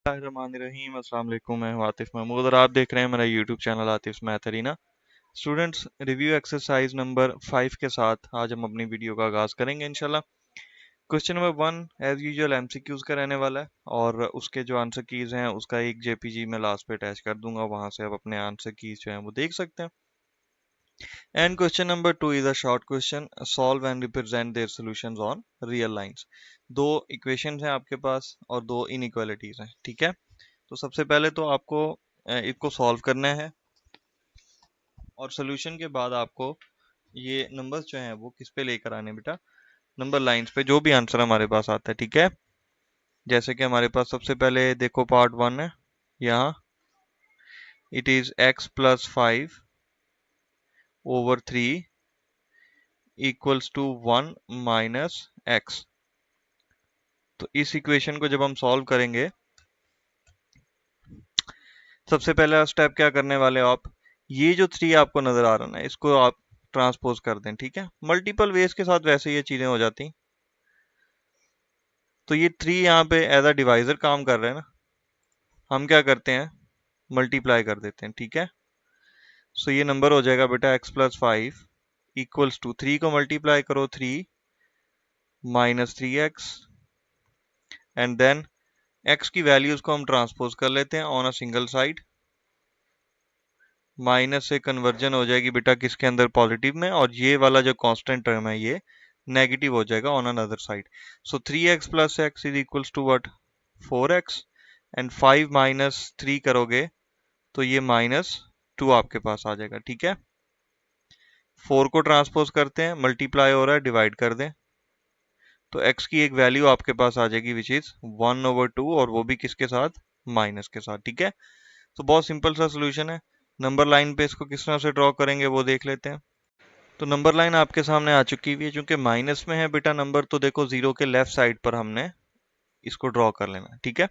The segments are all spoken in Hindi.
रहीम अस्सलाम वालेकुम। मैं हूं आतिफ महमूद और आप देख रहे हैं मेरा YouTube channel Atif math arena. Students, review exercise number 5 के साथ आज हम अपनी वीडियो का आगाज़ करेंगे इंशाल्लाह। Question number 1 as usual MCQs का रहने वाला है और उसके जो आंसर कीज़ हैं उसका एक जेपीजी मैं लास्ट पे अटैच कर दूंगा, वहां से आप अपने आंसर कीज़ जो हैं वो देख सकते हैं। And question number 2 is a short question, solve and represent their solutions on real lines. दो इक्वेशंस हैं आपके पास और दो इनइक्वालिटीज हैं, ठीक है। तो सबसे पहले तो आपको इसको सॉल्व करना है और सोल्यूशन के बाद आपको ये नंबर्स जो हैं वो किस पे लेकर आने बेटा, नंबर लाइंस पे, जो भी आंसर हमारे पास आता है, ठीक है। जैसे कि हमारे पास सबसे पहले देखो पार्ट 1 है, यहाँ it is x+5/3 equals to 1 minus x. तो इस इक्वेशन को जब हम सॉल्व करेंगे, सबसे पहला स्टेप क्या करने वाले हो आप, ये जो 3 आपको नजर आ रहा है ना, इसको आप ट्रांसपोज कर दें, ठीक है। मल्टीपल वेज के साथ वैसे ये चीजें हो जाती, तो ये 3 यहाँ पे एज अ डिवाइजर काम कर रहे हैं ना, हम क्या करते हैं मल्टीप्लाई कर देते हैं, ठीक है। सो ये नंबर हो जाएगा बेटा x+5 इक्वल्स टू 3 को मल्टीप्लाई करो 3 minus 3x and then x की वैल्यूज को हम ट्रांसपोज कर लेते हैं on a single side. Minus से कन्वर्जन हो जाएगी बेटा किसके अंदर, पॉजिटिव में, और ये वाला जो कांस्टेंट टर्म है ये नेगेटिव हो जाएगा on another side. So 3x plus x is equals to what, 4x and 5 minus 3 करोगे तो ये -2 आपके पास आ जाएगा, ठीक है। 4 को ट्रांसपोज करते हैं, मल्टीप्लाई हो रहा है, डिवाइड कर दें तो x की एक वैल्यू आपके पास आ जाएगी विच इज 1/2, और वो भी किसके साथ, माइनस के साथ, ठीक है। तो बहुत सिंपल सा सोल्यूशन है। नंबर लाइन पे इसको किस तरह से ड्रॉ करेंगे वो देख लेते हैं। तो नंबर लाइन आपके सामने आ चुकी हुई है, चूंकि माइनस में है बेटा नंबर, तो देखो जीरो के लेफ्ट साइड पर हमने इसको ड्रॉ कर लेना, ठीक है।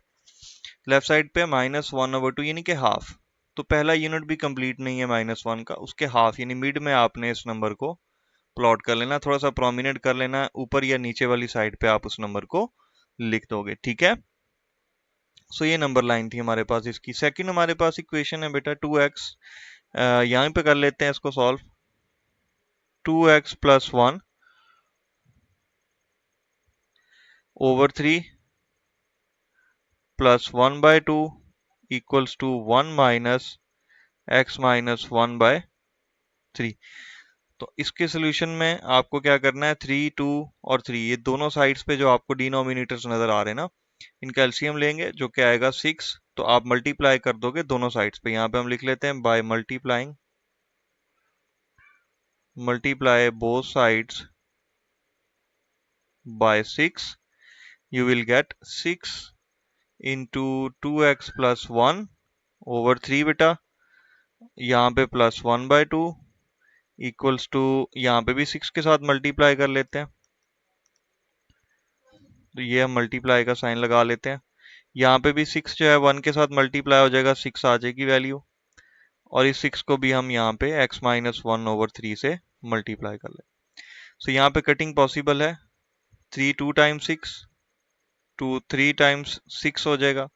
लेफ्ट साइड पे -1/2 यानी कि हाफ, तो पहला यूनिट भी कंप्लीट नहीं है -1 का, उसके हाफ यानी मिड में आपने इस नंबर को प्लॉट कर लेना, थोड़ा सा प्रोमिनेंट कर लेना, ऊपर या नीचे वाली साइड पे आप उस नंबर को लिख दोगे, ठीक है। सो ये नंबर लाइन थी हमारे पास। इसकी सेकंड हमारे पास इक्वेशन है बेटा 2x, यहाँ पे कर लेते हैं इसको solve. 2x+1 over 3 plus 1/2 equals to 1 minus x minus 1/3। तो इसके सोल्यूशन में आपको क्या करना है, 3, 2 और 3, ये दोनों साइड्स पे जो आपको डिनोमिनेटर्स नजर आ रहे हैं ना, इनका एलसीएम लेंगे जो क्या आएगा 6, तो आप मल्टीप्लाई कर दोगे दोनों साइड्स पे। यहाँ पे हम लिख लेते हैं by multiply both sides by 6, you will get 6 into 2x+1 over 3 बेटा, यहाँ पे +1/2 इक्वल्स टू, यहाँ पे भी 6 के साथ मल्टीप्लाई कर लेते हैं, तो ये हम मल्टीप्लाई का साइन लगा लेते हैं। यहाँ पे भी 6 जो है 1 के साथ मल्टीप्लाई हो जाएगा, 6 आ जाएगी वैल्यू, और इस 6 को भी हम यहाँ पे x-1/3 से मल्टीप्लाई कर लें। सो यहाँ पे कटिंग पॉसिबल है, 3 2 टाइम्स 6, 2 3 टाइम्स 6 हो जाएगा,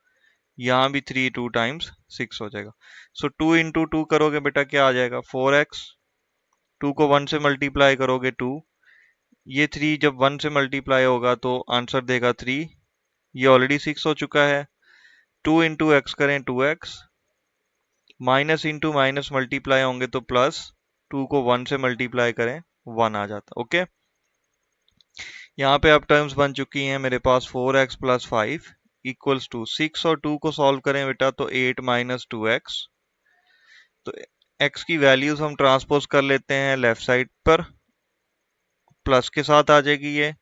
यहाँ भी 3 2 टाइम्स 6 हो जाएगा। सो 2 इंटू 2 करोगे बेटा क्या आ जाएगा, 4x, 2 को 1 से मल्टीप्लाई करोगे 2, ये 3 जब 1 से मल्टीप्लाई होगा तो आंसर देगा 3, ये ऑलरेडी 6 हो चुका है। 2 इंटू एक्स करें 2x, minus into minus multiply होंगे तो प्लस, 2 को 1 से मल्टीप्लाई करें 1 आ जाता, ओके। यहाँ पे अब टर्म्स बन चुकी हैं मेरे पास, 4x+5 इक्वल्स टू 6, और 2 को सॉल्व करें बेटा तो 8 माइनस 2x, तो x की वैल्यूज हम ट्रांसपोज कर लेते हैं लेफ्ट साइड पर, प्लस के साथ आ जाएगी ये,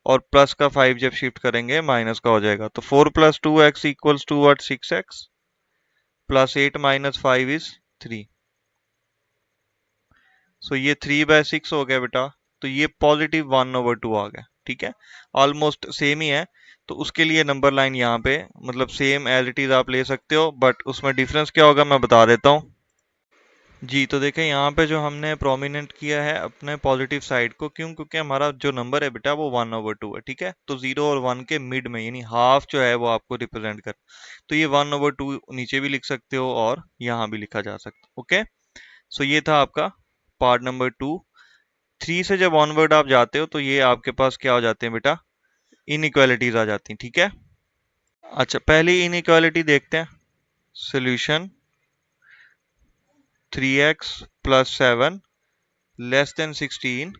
और प्लस का 5 जब शिफ्ट करेंगे माइनस का हो जाएगा, तो 4 + 2x equals to what, 6x plus 8 minus 5 is 3। So ये 3/6 हो गया बेटा, तो ये +1/2 आ गया, ठीक है। ऑलमोस्ट सेम ही है, तो उसके लिए नंबर लाइन यहाँ पे मतलब सेम एज इट इज आप ले सकते हो, बट उसमें डिफरेंस क्या होगा मैं बता देता हूँ। जी, तो देखें यहाँ पे जो हमने प्रोमिनेंट किया है अपने पॉजिटिव साइड को, क्यों? क्योंकि हमारा जो नंबर है बेटा वो 1/2 है, ठीक है? तो 0 और 1 के मिड में, यानी हाफ जो है वो आपको रिप्रेजेंट कर, तो ये 1/2 नीचे भी लिख सकते हो और यहाँ भी लिखा जा सकता है। ओके, सो ये था आपका पार्ट नंबर 2। 3 से जब ऑनवर्ड आप जाते हो तो ये आपके पास क्या हो जाते हैं बेटा? इनइक्वालिटीज आ जाती हैं, ठीक है? अच्छा, पहली इनइक्वालिटी देखते हैं। Solution 3x + 7 < 16।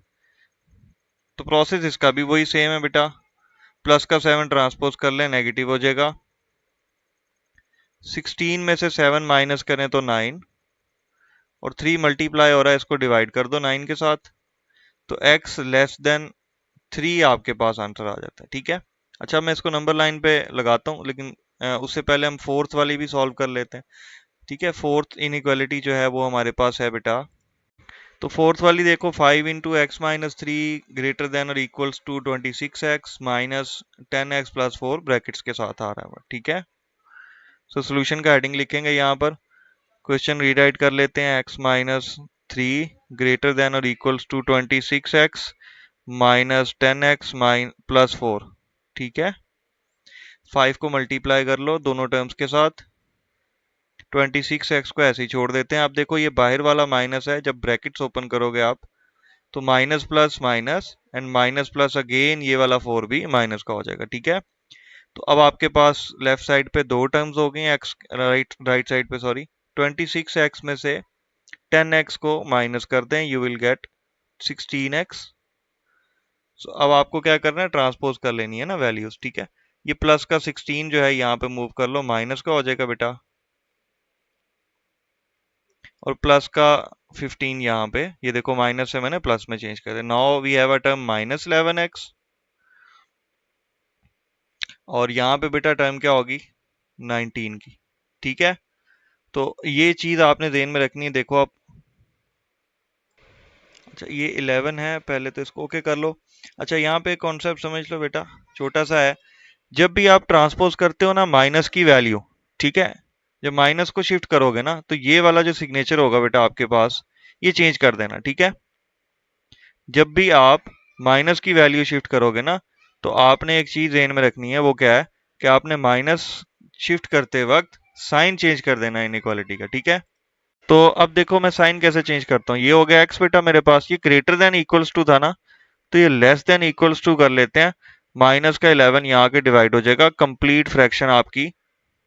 तो प्रोसेस इसका भी वही सेम है बेटा। प्लस का 7 ट्रांसपोज कर लें, नेगेटिव हो जाएगा। 16 में से 7 माइनस करें तो 9, और 3 मल्टीप्लाई हो रहा है, इसको डिवाइड कर दो 9 के साथ, तो x < 3 आपके पास आंसर आ जाता है, ठीक है? अच्छा, मैं इसको नंबर लाइन पे लगाता हूँ, लेकिन उससे पहले हम फोर्थ वाली भी सॉल्व कर लेते हैं, ठीक है? फोर्थ इनइक्वालिटी जो है वो हमारे पास है बेटा। तो फोर्थ वाली देखो, 5 into X minus three greater than और equals to 26x minus 10x + 4 brackets के साथ आ रहा है, ठीक है? सो सोल्यूशन का हेडिंग लिखेंगे यहाँ पर। क्वेश्चन रीराइट कर लेते हैं। x minus three greater than और equals to 26x minus 10x + 4, ठीक है? 5 को मल्टीप्लाई कर लो दोनों टर्म्स के साथ। 26x को ऐसे ही छोड़ देते हैं। आप देखो ये बाहर वाला माइनस है, जब ब्रैकेट्स ओपन करोगे आप तो minus plus minus and minus plus again ये वाला 4 भी माइनस का हो जाएगा, ठीक है? तो अब आपके पास लेफ्ट साइड पे दो टर्म्स हो गई, एक्स राइट साइड पे सॉरी। 26x में से 10x को माइनस कर दें, यू विल गेट 16x। सो अब आपको क्या करना है? ट्रांसपोज कर लेनी है ना वैल्यूज, ठीक है? ये प्लस का 16 जो है यहाँ पे मूव कर लो, माइनस का हो जाएगा बेटा, और प्लस का 15 यहाँ पे, ये देखो माइनस से मैंने प्लस में चेंज कर दिया। Now we have a term minus 11x, और यहाँ पे बेटा टर्म क्या होगी? 19 की, ठीक है? तो ये चीज आपने ध्यान में रखनी है। देखो आप, अच्छा ये 11 है, पहले तो इसको ओके कर लो। अच्छा, यहाँ पे कॉन्सेप्ट समझ लो बेटा, छोटा सा है। जब भी आप ट्रांसपोज करते हो ना माइनस की वैल्यू, ठीक है, जब माइनस को शिफ्ट करोगे ना तो ये वाला जो सिग्नेचर होगा बेटा आपके पास, ये चेंज कर देना, ठीक है? जब भी आप माइनस की वैल्यू शिफ्ट करोगे ना तो आपने एक चीज ध्यान में रखनी है, वो क्या है कि आपने माइनस शिफ्ट करते वक्त साइन चेंज कर देना इनइक्वालिटी का, ठीक है? तो अब देखो मैं साइन कैसे चेंज करता हूँ। ये हो गया एक्स बेटा मेरे पास, ये ग्रेटर देन इक्वल्स टू था ना, तो ये लेस देन इक्वल्स टू कर लेते हैं। माइनस का 11 यहाँ के डिवाइड हो जाएगा, कंप्लीट फ्रैक्शन आपकी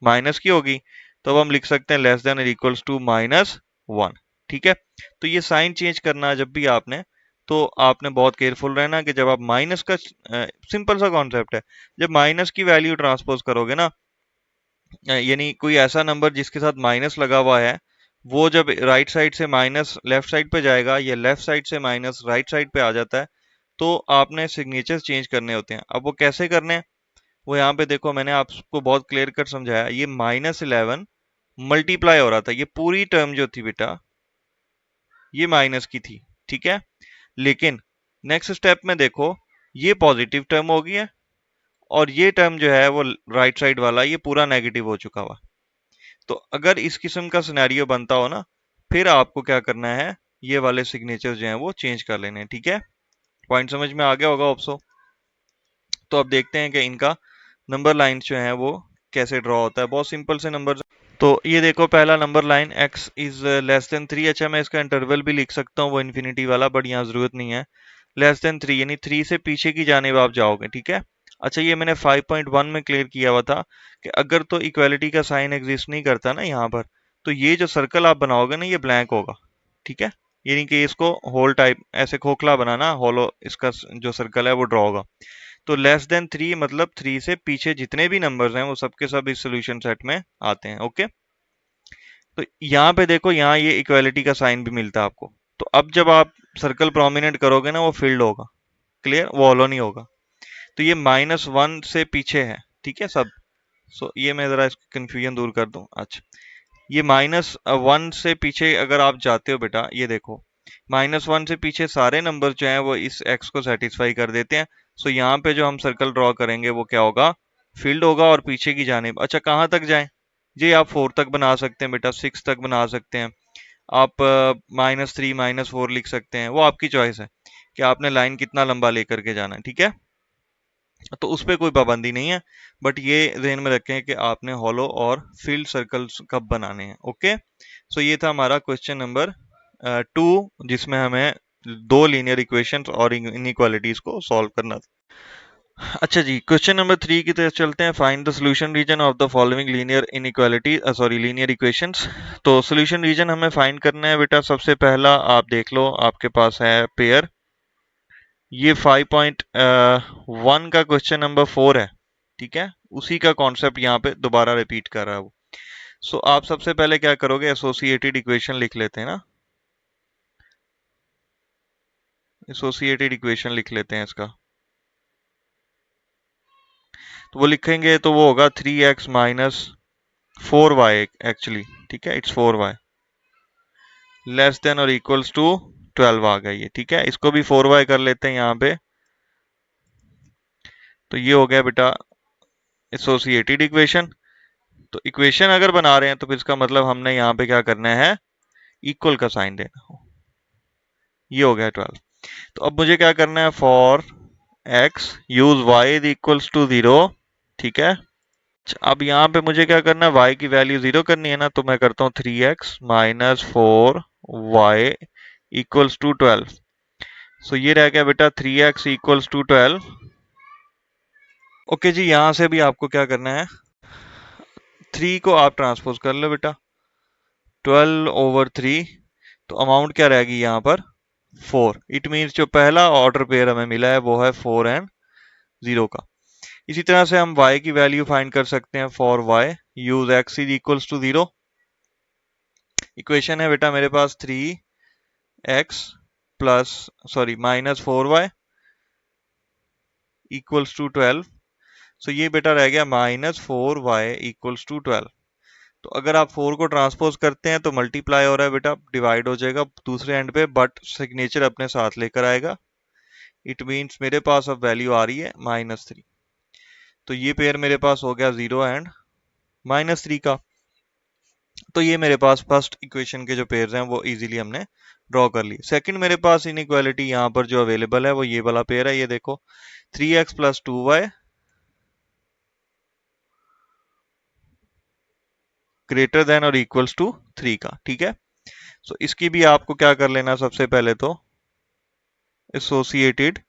माइनस की होगी, तो अब हम लिख सकते हैं लेस देन इक्वल्स टू -1, ठीक है? तो ये साइन चेंज करना जब भी आपने, तो आपने बहुत केयरफुल रहना कि जब आप माइनस का, सिंपल सा कॉन्सेप्ट है, जब माइनस की वैल्यू ट्रांसपोज करोगे ना, यानी कोई ऐसा नंबर जिसके साथ माइनस लगा हुआ है, वो जब राइट साइड से माइनस लेफ्ट साइड पे जाएगा या लेफ्ट साइड से माइनस राइट साइड पे आ जाता है, तो आपने सिग्नेचर चेंज करने होते हैं। अब वो कैसे करने हैं, वो यहाँ पे देखो, मैंने आपको बहुत क्लियर कट समझाया। ये -11 मल्टीप्लाई हो रहा था, ये पूरी टर्म जो थी बेटा ये माइनस की थी, ठीक है? लेकिन नेक्स्ट स्टेप में देखो, ये पॉजिटिव टर्म हो गई है, और ये टर्म जो है वो राइट साइड वाला ये पूरा नेगेटिव हो चुका हुआ। तो अगर इस किस्म का सिनेरियो बनता हो ना, फिर आपको क्या करना है, ये वाले सिग्नेचर जो हैं वो चेंज कर लेने हैं, ठीक है? पॉइंट समझ में आ गया होगा ऑप्सो। तो अब देखते हैं कि इनका नंबर लाइन्स जो है वो कैसे ड्रॉ होता है। बहुत सिंपल से नंबर। तो ये देखो पहला नंबर लाइन x इज <3। अच्छा, मैं इसका इंटरवल भी लिख सकता हूँ वो इन्फिनिटी वाला, बट यहाँ जरूरत नहीं है। <3 यानी 3 से पीछे की जानेब आप जाओगे, ठीक है? अच्छा, ये मैंने 5.1 में क्लियर किया हुआ था कि अगर तो इक्वालिटी का साइन एग्जिस्ट नहीं करता ना यहाँ पर, तो ये जो सर्कल आप बनाओगे ना ये ब्लैंक होगा, ठीक है? यानी कि इसको होल टाइप ऐसे खोखला बनाना, होलो इसका जो सर्कल है वो ड्रॉ होगा। तो <3 मतलब 3 से पीछे जितने भी नंबर्स हैं वो सबके सब इस सोल्यूशन सेट में आते हैं, ओके? तो यहाँ पे देखो, यहाँ ये इक्वालिटी का साइन भी मिलता है आपको। तो अब जब आप सर्कल प्रोमिनेंट करोगे ना वो फील्ड होगा, क्लियर? वो हॉलो नहीं होगा। तो ये -1 से पीछे है, ठीक है सब? सो ये मैं जरा इसकी कंफ्यूजन दूर कर दूं। अच्छा, ये -1 से पीछे अगर आप जाते हो बेटा, ये देखो -1 से पीछे सारे नंबर जो हैं वो इस x को सेटिस्फाई कर देते हैं। सो यहाँ पे जो हम सर्कल ड्रॉ करेंगे वो क्या होगा? फील्ड होगा, और पीछे की जानेब। अच्छा, कहाँ तक जाएं? जी आप 4 तक बना सकते हैं बेटा, 6 तक बना सकते हैं। आप -3 -4 लिख सकते हैं, वो आपकी चॉइस है कि आपने लाइन कितना लंबा लेकर के जाना है, ठीक है। तो उस पर कोई पाबंदी नहीं है, बट ये ध्यान में रखें कि आपने हॉलो और फील्ड सर्कल्स कब बनाने हैं। ओके, सो ये था हमारा क्वेश्चन नंबर 2, जिसमें हमें दो लीनियर इक्वेशंस और इनइक्वालिटीज को सॉल्व करना था। अच्छा जी, क्वेश्चन नंबर 3 की तरफ चलते हैं। Find the solution region of the following linear inequality sorry linear equations. तो सॉल्यूशन रीजन हमें फाइंड करना है बेटा। सबसे पहला आप देख लो, आपके पास है पेयर। ये 5.1 का क्वेश्चन नंबर 4 है, ठीक है। उसी का कॉन्सेप्ट यहाँ पे दोबारा रिपीट कर रहा है वो। सो आप सबसे पहले क्या करोगे, एसोसिएटेड इक्वेशन लिख लेते हैं ना। एसोसिएटेड इक्वेशन लिख लेते हैं इसका। तो वो लिखेंगे तो वो होगा 3x माइनस 4y एक्चुअली, ठीक है। इट्स 4y लेस देन और इक्वल्स टू 12 आ गया ये, ठीक है। इसको भी 4y कर लेते हैं यहाँ पे। तो ये हो गया बेटा एसोसिएटेड इक्वेशन। तो इक्वेशन अगर बना रहे हैं तो फिर इसका मतलब हमने यहाँ पे क्या करना है, इक्वल का साइन देना। ये हो गया 12। तो अब मुझे क्या करना है, for x use y is equals to 0, ठीक है। अब यहाँ पे मुझे क्या करना है, y की वैल्यू 0 करनी है ना, तो मैं करता हूँ 3x minus 4y equals to 12। So ये रह गया बेटा 3x इक्वल्स टू 12। ओके जी, यहां से भी आपको क्या करना है, 3 को आप ट्रांसपोज कर लो बेटा, 12/3। तो अमाउंट क्या रहेगी यहाँ पर, 4। इट मीन्स जो पहला ऑर्डर पेयर हमें मिला है वो है 4 एंड 0 का। इसी तरह से हम y की वैल्यू फाइंड कर सकते हैं। For y use x is equals to 0। Equation है बेटा मेरे पास 3x plus sorry minus 4y equals to 12। So ये बेटा रह गया -4y इक्वल्स टू 12। तो अगर आप 4 को ट्रांसपोज करते हैं तो मल्टीप्लाई हो रहा है बेटा, डिवाइड हो जाएगा दूसरे एंड पे, बट सिग्नेचर अपने साथ लेकर आएगा। इट मीन्स मेरे पास अब वैल्यू आ रही है -3। तो ये पेयर मेरे पास हो गया 0 एंड -3 का। तो ये मेरे पास फर्स्ट इक्वेशन के जो पेयर हैं वो इजीली हमने ड्रॉ कर ली। सेकंड मेरे पास इनइक्वालिटी यहाँ पर जो अवेलेबल है वो ये वाला पेयर है। ये देखो 3x plus 2y greater than और इक्वल्स टू 3 का, ठीक है। सो इसकी भी आपको क्या कर लेना, सबसे पहले तो एसोसिएटेड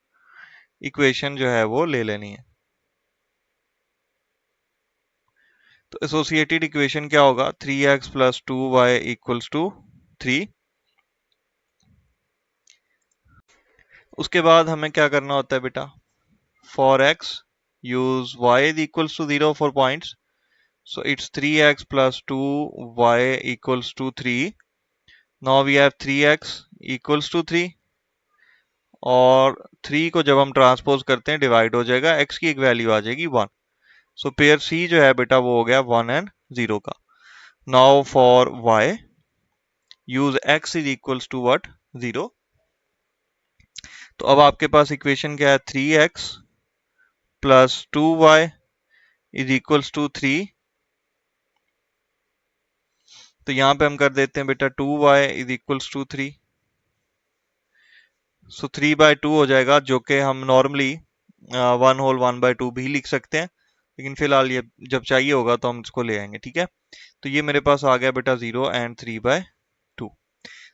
इक्वेशन जो है वो ले लेनी है। तो एसोसिएटेड इक्वेशन क्या होगा, 3x plus 2y equals to 3। उसके बाद हमें क्या करना होता है बेटा, for x use y is equals to 0 for points. So it's 3x plus 2y equals to 3। Now we have 3x equals to 3, और 3 को जब हम ट्रांसपोज करते हैं डिवाइड हो जाएगा, x की एक वैल्यू आ जाएगी 1। सो पेयर C जो है बेटा वो हो गया 1 एंड 0 का। Now for y use x is equals to what, 0। तो अब आपके पास इक्वेशन क्या है, 3x plus 2y is equals to 3। तो यहां पे हम कर देते हैं बेटा 2y इज इक्वल्स टू 3। सो 3/2 हो जाएगा, जो कि हम नॉर्मली 1/2 भी लिख सकते हैं, लेकिन फिलहाल ये जब चाहिए होगा तो हम इसको ले आएंगे, ठीक है। तो ये मेरे पास आ गया बेटा 0 एंड 3/2।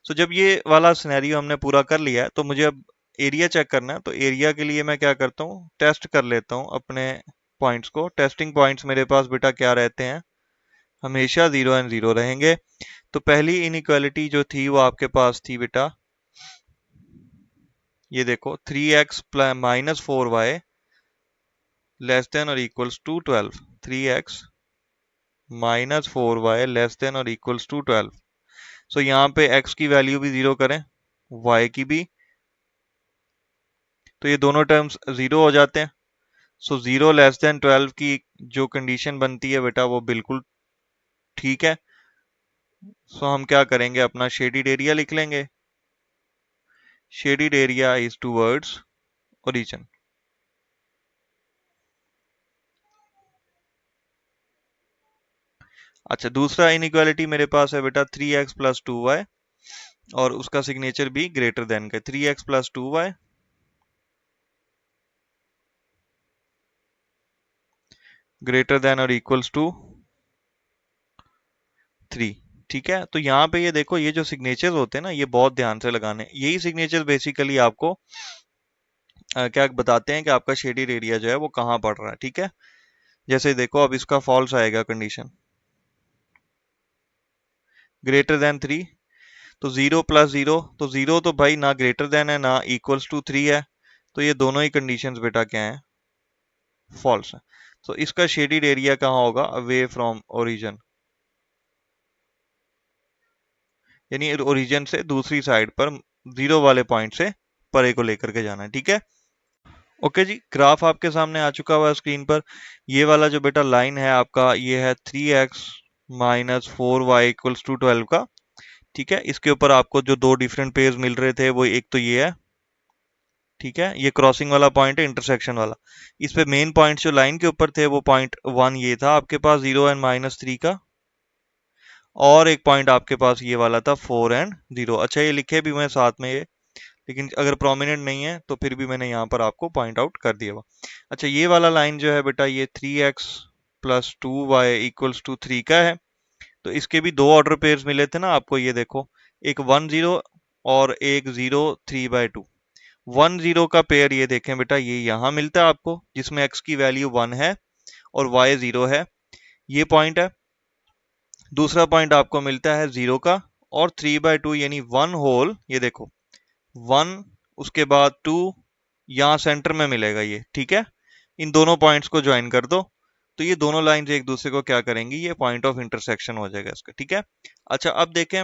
सो जब ये वाला सिनेरियो हमने पूरा कर लिया है तो मुझे अब एरिया चेक करना है। तो एरिया के लिए मैं क्या करता हूँ, टेस्ट कर लेता हूँ अपने पॉइंट्स को। टेस्टिंग पॉइंट्स मेरे पास बेटा क्या रहते हैं, हमेशा 0 एंड 0 रहेंगे। तो पहली इनइक्वालिटी जो थी वो आपके पास थी बेटा, ये देखो 3x minus 4y less than और equals to 12। 3x minus 4y less than और इक्वल्स टू 12। सो यहाँ पे x की वैल्यू भी 0 करें, y की भी, तो ये दोनों टर्म्स 0 हो जाते हैं। सो 0 लेस देन 12 की जो कंडीशन बनती है बेटा वो बिल्कुल ठीक है। सो हम क्या करेंगे, अपना शेडिड एरिया लिख लेंगे। Shaded area is towards origin. अच्छा, दूसरा इनइक्वालिटी मेरे पास है बेटा 3x प्लस 2y और उसका सिग्नेचर भी ग्रेटर देन का 3x plus 2y greater than और इक्वल्स टू 3। ठीक है, तो यहाँ पे ये देखो, ये जो सिग्नेचर्स होते हैं ना, ये बहुत ध्यान से लगाने। यही सिग्नेचर बेसिकली आपको क्या बताते हैं कि आपका शेडेड एरिया जो है वो कहाँ पड़ रहा है। ठीक है, जैसे देखो अब इसका फॉल्स आएगा कंडीशन ग्रेटर देन 3, तो 0 प्लस 0, तो 0 तो भाई ना ग्रेटर देन है ना इक्वल्स टू 3 है, तो ये दोनों ही कंडीशंस बेटा क्या है, फॉल्स है। तो इसका शेडेड एरिया कहाँ होगा, अवे फ्रॉम ओरिजिन, यानी ओरिजिन से दूसरी साइड पर 0 वाले पॉइंट से परे को लेकर के जाना है। ठीक है, ओके जी, ग्राफ आपके सामने आ चुका हुआ है स्क्रीन पर। ये वाला जो बेटा लाइन है आपका, ये है 3x minus 4y equals to 12 का। ठीक है, इसके ऊपर आपको जो दो डिफरेंट पेयर्स मिल रहे थे वो एक तो ये है, ठीक है, ये क्रॉसिंग वाला पॉइंट है, इंटरसेक्शन वाला। इस पे मेन पॉइंट जो लाइन के ऊपर थे वो पॉइंट 1 ये था आपके पास 0 एंड -3 का, और एक पॉइंट आपके पास ये वाला था 4 एंड 0। अच्छा, ये लिखे भी मैं साथ में ये, लेकिन अगर प्रोमिनेंट नहीं है तो फिर भी मैंने यहाँ पर आपको पॉइंट आउट कर दिया हुआ। अच्छा, ये वाला लाइन जो है बेटा, ये 3x plus 2y equals to 3 का है। तो इसके भी दो ऑर्डर पेयर्स मिले थे ना आपको, ये देखो, एक 1 0 और एक 0 3/2। 1 0 का पेयर ये देखें बेटा, ये यहाँ मिलता है आपको, जिसमें x की वैल्यू 1 है और y 0 है, ये पॉइंट है। दूसरा पॉइंट आपको मिलता है 0 का और 3/2, यानी 1 होल, ये देखो 1, उसके बाद 2, यहाँ सेंटर में मिलेगा ये। ठीक है, इन दोनों पॉइंट्स को ज्वाइन कर दो, तो ये दोनों लाइंस एक दूसरे को क्या करेंगी, ये पॉइंट ऑफ इंटरसेक्शन हो जाएगा इसका। ठीक है, अच्छा अब देखें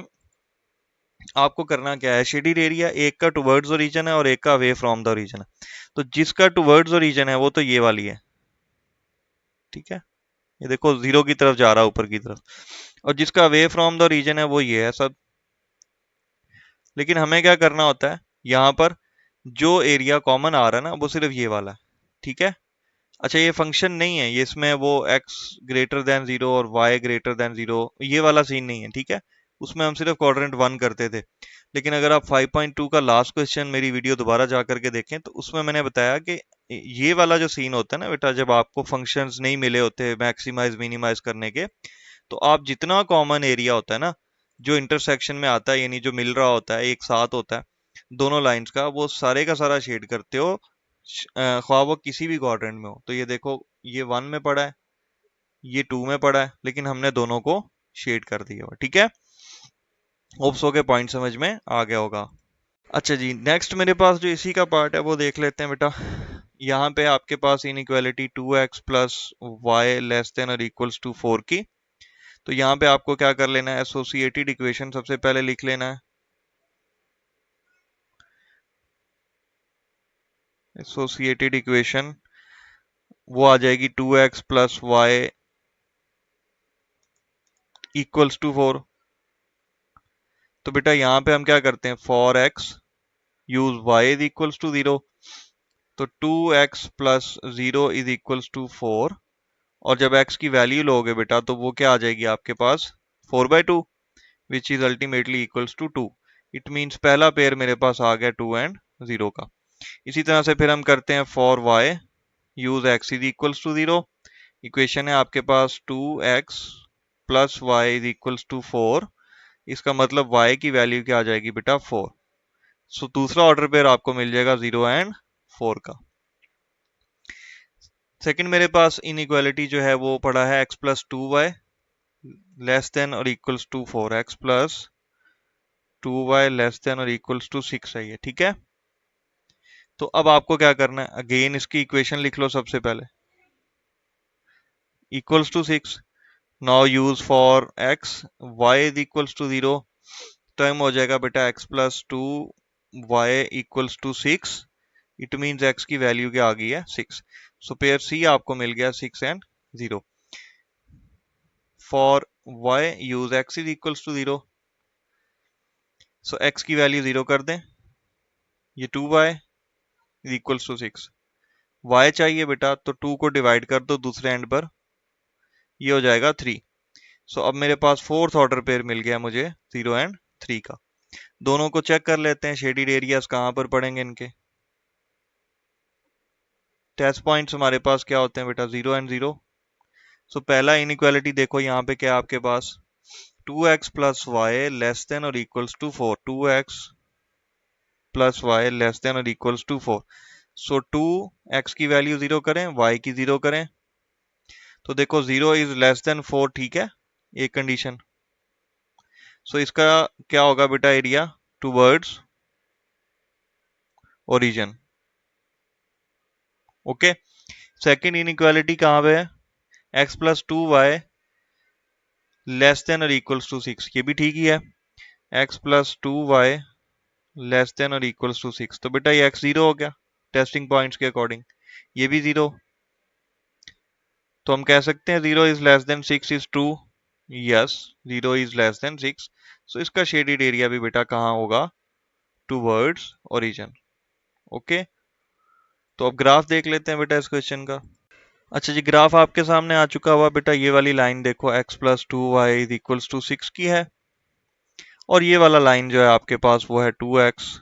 आपको करना क्या है। शेडेड एरिया एक का टुवर्ड्स ओरिजिन है और एक का अवे फ्रॉम द ओरिजिन है। तो जिसका टुवर्ड्स ओरिजिन है वो तो ये वाली है, ठीक है, ये देखो 0 की तरफ जा रहा है, ऊपर की तरफ, और जिसका अवे फ्रॉम द ओरिजिन है वो ये है सब। लेकिन हमें क्या करना होता है, यहाँ पर जो एरिया कॉमन आ रहा है ना वो सिर्फ ये वाला है। ठीक है, अच्छा ये फंक्शन नहीं है, ये इसमें वो x ग्रेटर देन 0 और y ग्रेटर देन 0 ये वाला सीन नहीं है। ठीक है, उसमें हम सिर्फ क्वाड्रेंट 1 करते थे। लेकिन अगर आप 5.2 का लास्ट क्वेश्चन मेरी वीडियो दोबारा जा करके देखें तो उसमें मैंने बताया कि ये वाला जो सीन होता है ना बेटा, जब आपको फंक्शंस नहीं मिले होते मैक्सिमाइज मिनिमाइज करने के, तो आप जितना कॉमन एरिया होता है ना जो इंटरसेक्शन में आता है, यानी जो मिल रहा होता है एक साथ होता है दोनों लाइंस का, वो सारे का सारा शेड करते हो, ख्वाह वो किसी भी क्वाड्रेंट में हो। तो ये देखो, ये 1 में पड़ा है, ये 2 में पड़ा है, लेकिन हमने दोनों को शेड कर दिया हुआ। ठीक है, होप्स हो के पॉइंट समझ में आ गया होगा। अच्छा जी, नेक्स्ट मेरे पास जो इसी का पार्ट है वो देख लेते हैं बेटा। यहाँ पे आपके पास inequality 2x plus Y less than और इक्वल्स टू 4 की। तो यहाँ पे आपको क्या कर लेना है, एसोसिएटेड इक्वेशन सबसे पहले लिख लेना है। एसोसिएटेड इक्वेशन वो आ जाएगी 2x plus y equals to 4। तो बेटा यहाँ पे हम क्या करते हैं, for x use y is equals to 0। तो 2x plus 0 is equals to 4, और जब x की वैल्यू लोगे बेटा तो वो क्या आ जाएगी आपके पास, 4/2, which is ultimately equals to 2। It means पहला पेयर मेरे पास आ गया 2 एंड 0 का। इसी तरह से फिर हम करते हैं for y use x is equals to 0। Equation है आपके पास 2x plus y is equals to 4। इसका मतलब y की वैल्यू क्या आ जाएगी बेटा, 4। सो दूसरा ऑर्डर पेयर आपको मिल जाएगा 0 एंड 4 का। सेकंड मेरे पास इनइक्वालिटी जो है वो पड़ा है x plus 2y less than और equals to 4, x plus 2y less than और इक्वल्स टू 6 है ये। ठीक है, तो अब आपको क्या करना है, अगेन इसकी इक्वेशन लिख लो सबसे पहले, equals to 6। Now use for x y is equals to 0। Time हो जाएगा बेटा x plus 2y equals to 6। It means x की वैल्यू क्या आ गई है, 6। सो पेयर सी आपको मिल गया 6 and 0। For y use x is equals to 0। So x की वैल्यू 0 कर दें, ये 2y is equals to 6। y चाहिए बेटा तो 2 को डिवाइड कर दो दूसरे एंड पर, ये हो जाएगा 3। सो अब मेरे पास फोर्थ ऑर्डर पेयर मिल गया मुझे 0 एंड 3 का। दोनों को चेक कर लेते हैं शेडिड एरियाज कहाँ पर पड़ेंगे इनके। टेस्ट पॉइंट्स हमारे पास क्या होते हैं बेटा, 0 एंड 0। सो पहला इनइक्वालिटी देखो यहाँ पे क्या है आपके पास, 2x plus Y less than और equals to 4, 2x plus Y less than और इक्वल्स टू 4। सो 2x की वैल्यू 0 करें, y की 0 करें, तो देखो 0 इज लेस देन 4, ठीक है, एक कंडीशन। सो इसका क्या होगा बेटा area towards origin. Okay, second inequality कहाँ पे है, x plus 2y less than और इक्वल्स टू 6, ये भी ठीक ही है, x plus 2y less than और इक्वल्स टू 6, तो बेटा ये x 0 हो गया टेस्टिंग पॉइंट्स के अकॉर्डिंग, ये भी 0। तो हम कह सकते हैं 0 is less than 6 is true, yes 0 is less than 6। सो इसका शेडेड एरिया भी बेटा कहाँ होगा, टूवर्ड्स ओरिजिन। ओके, तो अब ग्राफ देख लेते हैं बेटा इस क्वेश्चन का। अच्छा जी, ग्राफ आपके सामने आ चुका हुआ बेटा, ये वाली लाइन देखो x plus 2y is equals to 6 की है, और ये वाला लाइन जो है आपके पास वो है 2x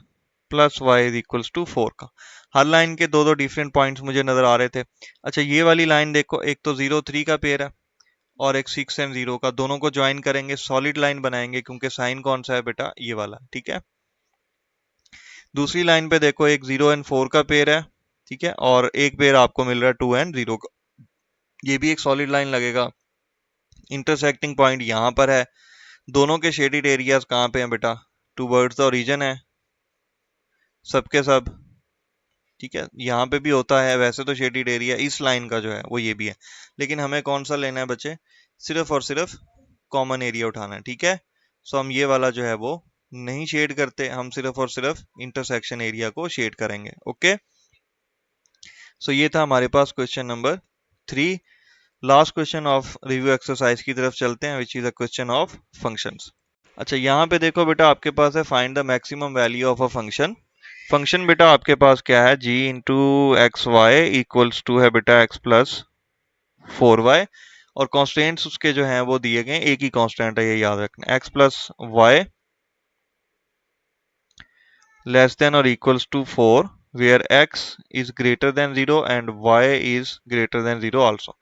plus y is equals to 4 का। हर लाइन के दो दो डिफरेंट पॉइंट्स मुझे नजर आ रहे थे। अच्छा, ये वाली लाइन देखो, एक तो 0 3 का पेयर है और एक 6 एंड 0 का, दोनों को ज्वाइन करेंगे सॉलिड लाइन बनाएंगे, क्योंकि साइन कौन सा है बेटा, ये वाला, ठीक है। दूसरी लाइन पे देखो एक 0 एंड 4 का पेयर है, ठीक है, और एक पेयर आपको मिल रहा है 2 एंड 0 का, ये भी एक सॉलिड लाइन लगेगा। इंटरसेक्टिंग पॉइंट यहाँ पर है, दोनों के शेडेड एरियाज कहाँ पे हैं बेटा, टूवर्ड्स द ओरिजिन है सबके सब, ठीक है। यहाँ पे भी होता है वैसे तो शेडेड एरिया, इस लाइन का जो है वो ये भी है, लेकिन हमें कौन सा लेना है बच्चे, सिर्फ और सिर्फ कॉमन एरिया उठाना है, ठीक है। सो हम ये वाला जो है वो नहीं शेड करते, हम सिर्फ और सिर्फ इंटरसेक्शन एरिया को शेड करेंगे। ओके, सो ये था हमारे पास question number 3। Last question of review exercise की तरफ चलते हैं, which is a question of functions. अच्छा, यहाँ पे देखो बेटा आपके पास है find the maximum value of a function. Function बेटा आपके पास क्या है, g into x Y equals to है बेटा x प्लस 4y, और कॉन्स्टेंट्स उसके जो हैं वो दिए गए, एक ही कॉन्स्टेंट है ये याद रखना, x plus Y less than और equals to 4 where x is greater than 0 and y is greater than 0 also.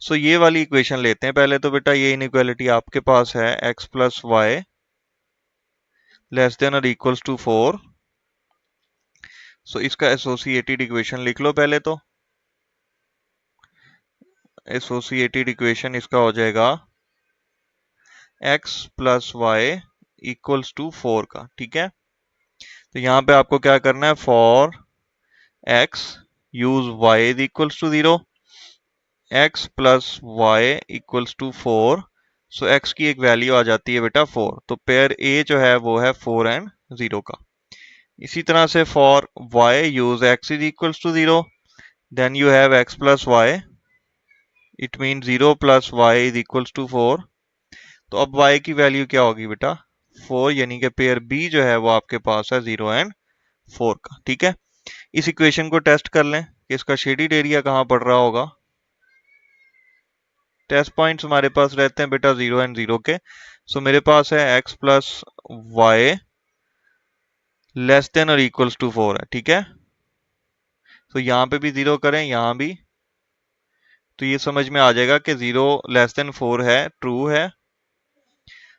So ये वाली इक्वेशन लेते हैं पहले, तो बेटा ये इनइक्वालिटी आपके पास है x plus Y less than और इक्वल्स टू 4। सो इसका एसोसिएटेड इक्वेशन लिख लो पहले, तो एसोसिएटेड इक्वेशन इसका हो जाएगा x plus y equals to 4 का, ठीक है। तो यहाँ पे आपको क्या करना है, for x use y is equals to 0, x plus y equals to 4। So x की एक वैल्यू आ जाती है बेटा 4, तो पेयर a जो है वो है 4 एंड 0 का। इसी तरह से for y use x is equals to 0, then you have x plus y, it mean 0 plus y is equals to 4। तो अब y की वैल्यू क्या होगी बेटा, 4, यानी कि पेयर b जो है वो आपके पास है 0 एंड 4 का, ठीक है। इस इक्वेशन को टेस्ट कर लें कि इसका शेडिड एरिया कहाँ पड़ रहा होगा। टेस्ट पॉइंट्स हमारे पास रहते हैं बेटा 0 एंड 0 के। सो मेरे पास है x plus Y less than और इक्वल्स टू 4 है, ठीक है। तो यहाँ पे भी 0 करें, यहाँ भी, तो ये समझ में आ जाएगा कि 0 लेस देन 4 है, ट्रू है।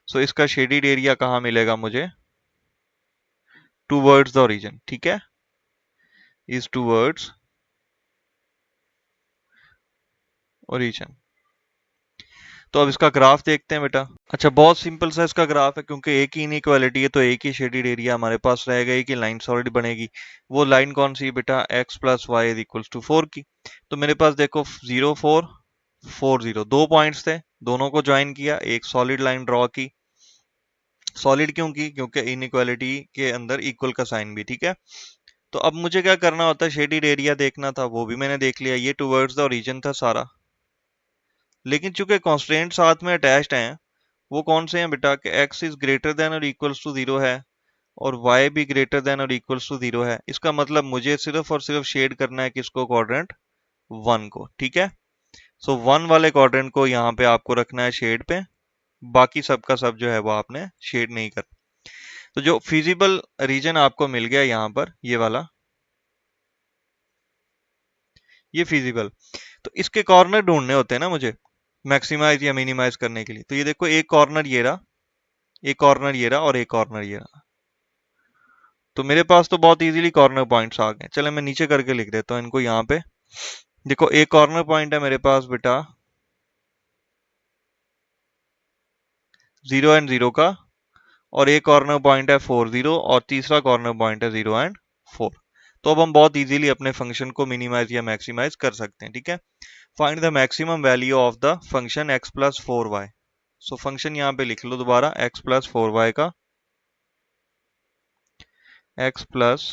सो इसका शेडिड एरिया कहाँ मिलेगा मुझे, टूवर्ड्स द ओरिजिन, ठीक है, इज टूवर्ड्स ओरिजिन। तो अब इसका ग्राफ देखते हैं बेटा। अच्छा, बहुत सिंपल सा इसका ग्राफ है, क्योंकि एक ही इनइक्वालिटी है तो एक ही शेडेड एरिया हमारे पास रहेगा, एक ही लाइन सॉलिड बनेगी। वो लाइन कौन सी है बेटा, x plus y is equals to 4 की। तो मेरे पास देखो 0 4 4 0 दो पॉइंट्स थे, दोनों को ज्वाइन किया, एक सॉलिड लाइन ड्रॉ की। सॉलिड क्यों की, क्योंकि इनइक्वालिटी के अंदर इक्वल का साइन भी, ठीक है। तो अब मुझे क्या करना होता है, शेडेड एरिया देखना था, वो भी मैंने देख लिया, ये टुवर्ड्स द ओरिजिन था सारा। लेकिन चूंकि कॉन्स्टेंट साथ में अटैच्ड हैं, वो कौन से हैं बेटा, कि x इज ग्रेटर देन और इक्वल्स टू 0 है और y भी ग्रेटर देन और इक्वल्स टू 0 है। इसका मतलब मुझे सिर्फ और सिर्फ शेड करना है किसको, क्वाड्रेंट 1 को, ठीक है। सो 1 वाले क्वाड्रेंट को यहाँ पे आपको रखना है शेड पे, बाकी सबका सब जो है वो आपने शेड नहीं करना। तो जो फिजिबल रीजन आपको मिल गया यहाँ पर, ये वाला, ये फिजिबल, तो इसके कॉर्नर ढूंढने होते हैं ना मुझे मैक्सिमाइज या मिनिमाइज करने के लिए। तो ये देखो, एक कॉर्नर ये रहा, एक कॉर्नर ये रहा और एक कॉर्नर ये रहा। तो मेरे पास तो बहुत इजीली कॉर्नर पॉइंट्स आ गए। चलो मैं नीचे करके लिख देता हूँ इनको यहाँ पे। देखो, एक कॉर्नर पॉइंट है मेरे पास बेटा 0 एंड 0 का, और एक कॉर्नर पॉइंट है 4 0, और तीसरा कॉर्नर पॉइंट है 0 एंड 4। तो अब हम बहुत इजीली अपने फंक्शन को मिनिमाइज या मैक्सिमाइज कर सकते हैं। ठीक है, find the maximum value of the function x plus 4y। So function यहाँ पे लिख लो दोबारा, x प्लस 4y का, x प्लस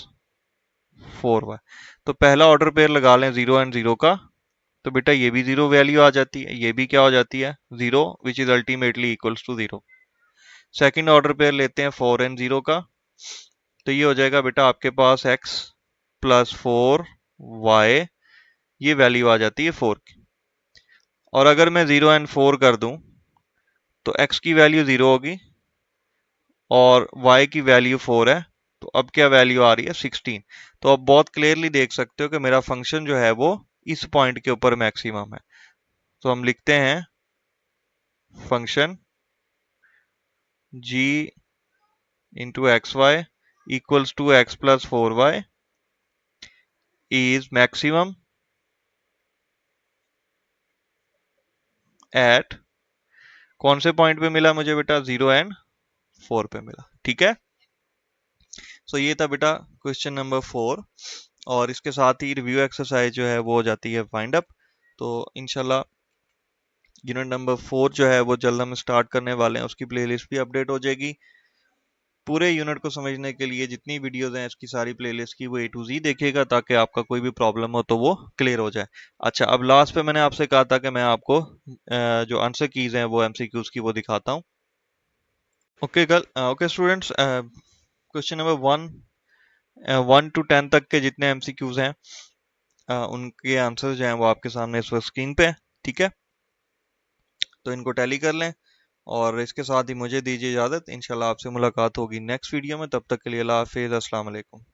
4y। तो पहला ऑर्डर पेयर लगा लें 0 एंड 0 का, तो बेटा ये भी 0 वैल्यू आ जाती है, ये भी क्या हो जाती है 0, which is ultimately equals to 0। Second order pair लेते हैं 4 एंड 0 का, तो ये हो जाएगा बेटा आपके पास x प्लस 4y, ये वैल्यू आ जाती है 4 की। और अगर मैं 0 एंड 4 कर दूं तो x की वैल्यू 0 होगी और y की वैल्यू 4 है, तो अब क्या वैल्यू आ रही है 16। तो अब बहुत क्लियरली देख सकते हो कि मेरा फंक्शन जो है वो इस पॉइंट के ऊपर मैक्सिमम है। तो हम लिखते हैं function g into x Y equals to x plus 4y is maximum at, कौन से पॉइंट पे मिला मुझे बेटा, 0 एंड 4 पे मिला। ठीक है, सो ये था बेटा क्वेश्चन नंबर 4, और इसके साथ ही रिव्यू एक्सरसाइज जो है वो हो जाती है वाइंड अप। तो इंशाल्लाह यूनिट नंबर 4 जो है वो जल्द हम स्टार्ट करने वाले हैं, उसकी प्लेलिस्ट भी अपडेट हो जाएगी। पूरे यूनिट को समझने के लिए जितनी वीडियोस हैं इसकी सारी प्लेलिस्ट की वो A to Z देखिएगा, ताकि आपका कोई भी प्रॉब्लम हो तो वो क्लियर हो जाए। अच्छा, अब लास्ट पे मैंने आपसे कहा था कि मैं आपको जो आंसर कीज हैं वो MCQs की वो दिखाता हूँ। Okay students, question number 1 to 10 तक के जितने MCQs हैं उनके आंसर जो हैं वो आपके सामने इस वक्त स्क्रीन पे है। ठीक है, तो इनको टैली कर लें, और इसके साथ ही मुझे दीजिए इजाज़त। इंशाल्लाह आपसे मुलाकात होगी नेक्स्ट वीडियो में, तब तक के लिए अल्लाह हाफिज़, अस्सलाम वालेकुम।